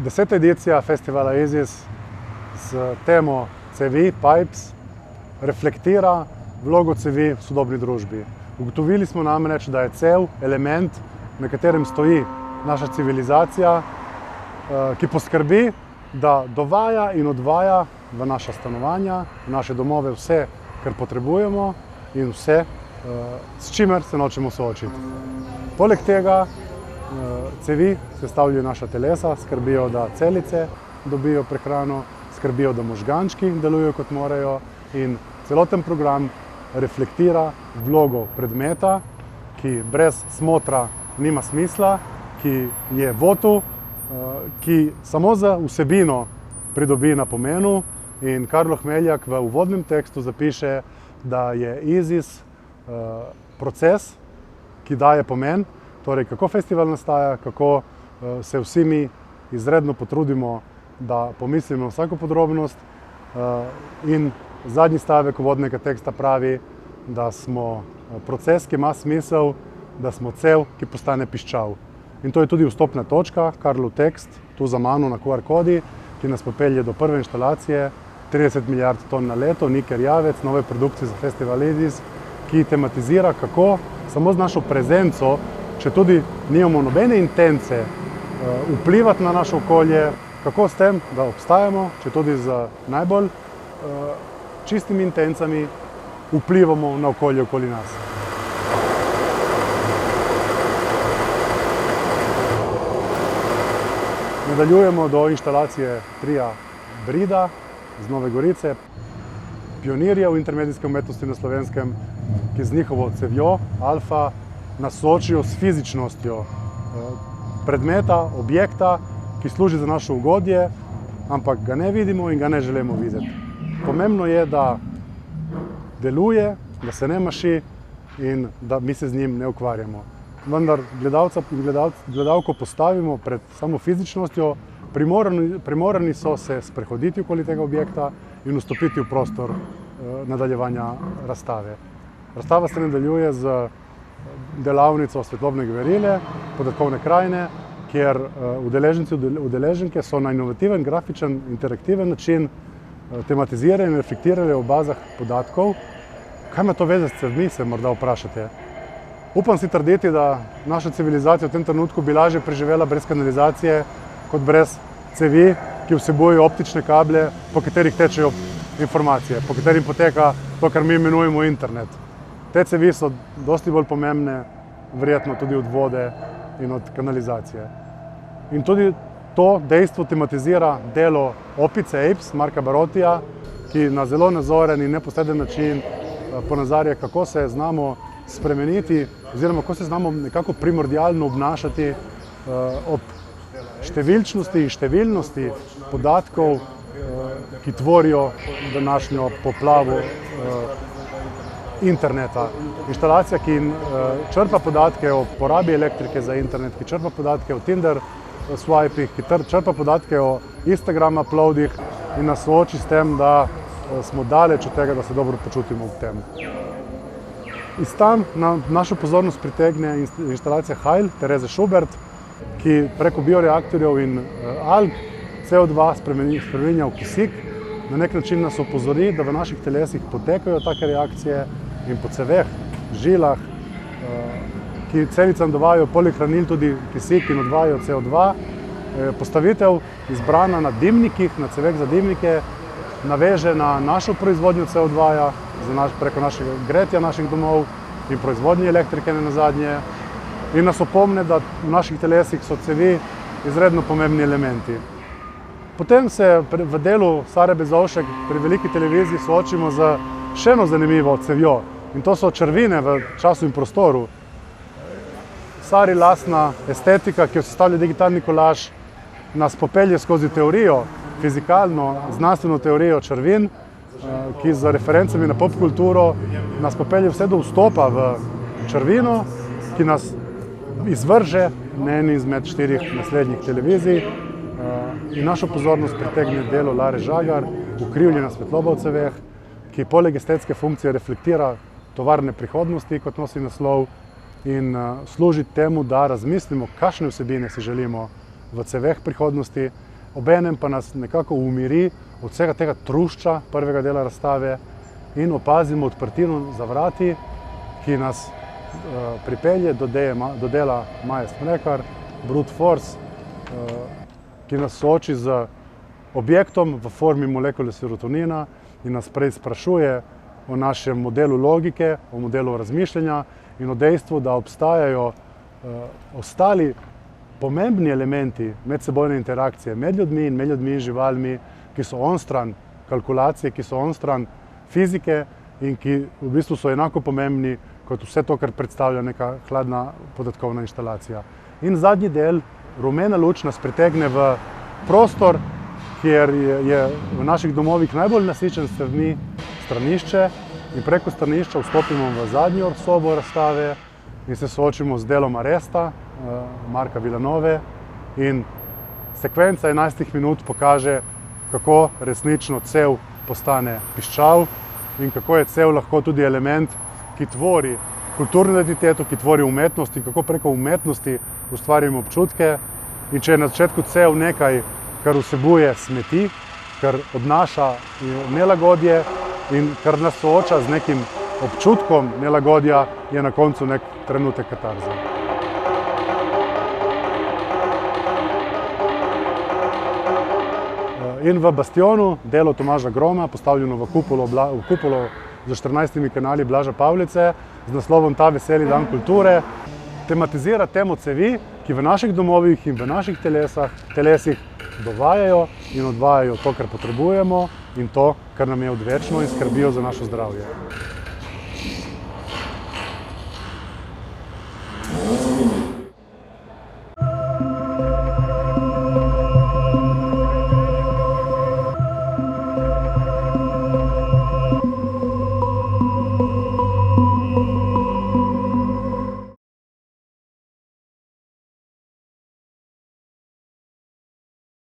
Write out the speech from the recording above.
10. edicija festivala IZIS s temo cevi, pipes, reflektira vlogo cevi v sodobni družbi. Ugotovili smo namreč, da je cev element, na katerem stoji naša civilizacija, ki poskrbi, da dovaja in odvaja v naša stanovanja, v naše domove vse, kar potrebujemo in vse, s čimer se nočemo soočiti. Poleg tega cevi sestavljajo naša telesa, skrbijo, da celice dobijo prehrano, skrbijo, da možgančki delujejo kot morajo in celoten program reflektira vlogo predmeta, ki brez smotra nima smisla, ki je votu, ki samo za vsebino pridobi na pomenu in Karlo Hmeljak v uvodnem tekstu zapiše, da je IZIS proces, ki daje pomen, torej kako festival nastaja, kako se vsi mi izredno potrudimo, da pomislimo vsako podrobnost in zadnji stavek uvodnega teksta pravi, da smo proces, ki ima smisel, da smo cev, ki postane piščal. In to je tudi vstopna točka, Karlov tekst, tu za mano na QR kodi, ki nas popelje do prve inštalacije, 30 milijard ton na leto, Nik Erjavec, nove produkcije za festival IZIS, ki tematizira, kako samo z našo prezenco, če tudi nimamo nobene intence vplivati na naše okolje, kako s tem, da obstajamo, če tudi z najbolj čistimi intencami vplivamo na okolje okoli nas. Nadaljujemo do inštalacije tria Brida z Nove Gorice, pionirjev intermedijske umetnosti na Slovenskem, ki z njihovo cevjo Alfa nas soočijo s fizičnostjo predmeta, objekta, ki služi za naše ugodje, ampak ga ne vidimo in ga ne želimo videti. Pomembno je, da deluje, da se ne maši in da mi se z njim ne ukvarjamo. Vendar gledalca in gledalko postavimo pred samo fizičnostjo, primorani so se sprehoditi okoli tega objekta in vstopiti v prostor nadaljevanja razstave. Razstava se nadaljuje z delavnico svetlobne gverile, podatkovne krajine, kjer udeleženci in udeleženke so na inovativen, grafičen, interaktiven način tematizirali in reflektirali o bazah podatkov. Kaj ima to veze s cevmi, se morda vprašate? Upam si trditi, da naša civilizacija v tem trenutku bi lažje preživela brez kanalizacije, kot brez cevi, ki vsebujejo optične kable, po katerih tečejo informacije, po katerih poteka to, kar mi imenujemo internet. Te cevi so dosti bolj pomembne, verjetno tudi od vode in od kanalizacije. In tudi to dejstvo tematizira delo opice Apes, Marka Barotija, ki na zelo nazoren in neposreden način ponazarja, kako se znamo spremeniti oziroma kako se znamo nekako primordialno obnašati ob številčnosti in številnosti podatkov, ki tvorijo današnjo poplavo interneta. Inštalacija, ki črpa podatke o porabi elektrike za internet, ki črpa podatke o Tinder swipih, ki črpa podatke o Instagram uploadih in nas sooči s tem, da smo daleč od tega, da se dobro počutimo ob tem. Iz tam našo pozornost pritegne inštalacija Heil Tereze Schubert, ki preko bioreaktorjev in alg CO2 spremenja v kisik. Na nek način nas opozori, da v naših telesih potekajo take reakcije in po ceveh, žilah, ki celicam dovajajo poleg hranil tudi kisik in odvajajo CO2. Postavitev izbrana na dimnikih, na ceveh za dimnike, naveže na našo proizvodnjo CO2 preko našega gretja naših domov in proizvodnje elektrike nenazadnje in nas opomne, da v naših telesih so cevi izredno pomembni elementi. Potem se v delu Sare Bezovšek pri veliki televiziji soočimo z še eno zanimivo cevjo in to so črvine v času in prostoru. Sari lastna estetika, ki jo sestavlja digitalni kolaž, nas popelje skozi teorijo, fizikalno, znanstveno teorijo črvin, ki z referencami na popkulturo nas popelje vse do vstopa v črvino, ki nas izvrže na eni izmed 4 naslednjih televizij in našo pozornost pritegne delo Lare Žagar, Ukrivljena svetloba v ceveh, ki poleg estetske funkcije reflektira tovarne prihodnosti, kot nosi naslov, in služi temu, da razmislimo, kakšne vsebine si želimo v ceveh prihodnosti obenem pa nas nekako umiri od vsega tega trušča prvega dela razstave in opazimo odprtino za vrati, ki nas pripelje do dela Maje Smrekar, Brute Force, ki nas sooči z objektom v formi molekule serotonina in nas prej sprašuje o našem modelu logike, o modelu razmišljanja in o dejstvu, da obstajajo ostali pomembni elementi medsebojne interakcije med ljudmi in živalmi, ki so onstran kalkulacije, ki so onstran fizike in ki v bistvu so enako pomembni kot vse to, kar predstavlja neka hladna podatkovna inštalacija. In zadnji del, rumena luč, nas pritegne v prostor, kjer je v naših domovih najbolj nasičen s stvarmi stranišče in preko stranišča vstopimo v zadnjo sobo razstave in se soočimo z delom Aresta, Marka Villanove, in sekvenca 11 minut pokaže, kako resnično cev postane piščal in kako je cev lahko tudi element, ki tvori kulturno identiteto, ki tvori umetnost in kako preko umetnosti ustvarimo občutke. In če je na začetku cev nekaj, kar vsebuje smeti, kar odnaša nelagodje in kar nas sooča z nekim občutkom nelagodja, je na koncu nek trenutek katarze. In v Bastionu, delo Tomaža Groma, postavljeno v kupolo z 14 kanali Blaža Pavlice, z naslovom Ta veseli dan kulture, tematizira temo cevi, ki v naših domovih in v naših telesih dovajajo in odvajajo to, kar potrebujemo in to, kar nam je odvečno in skrbijo za naše zdravje.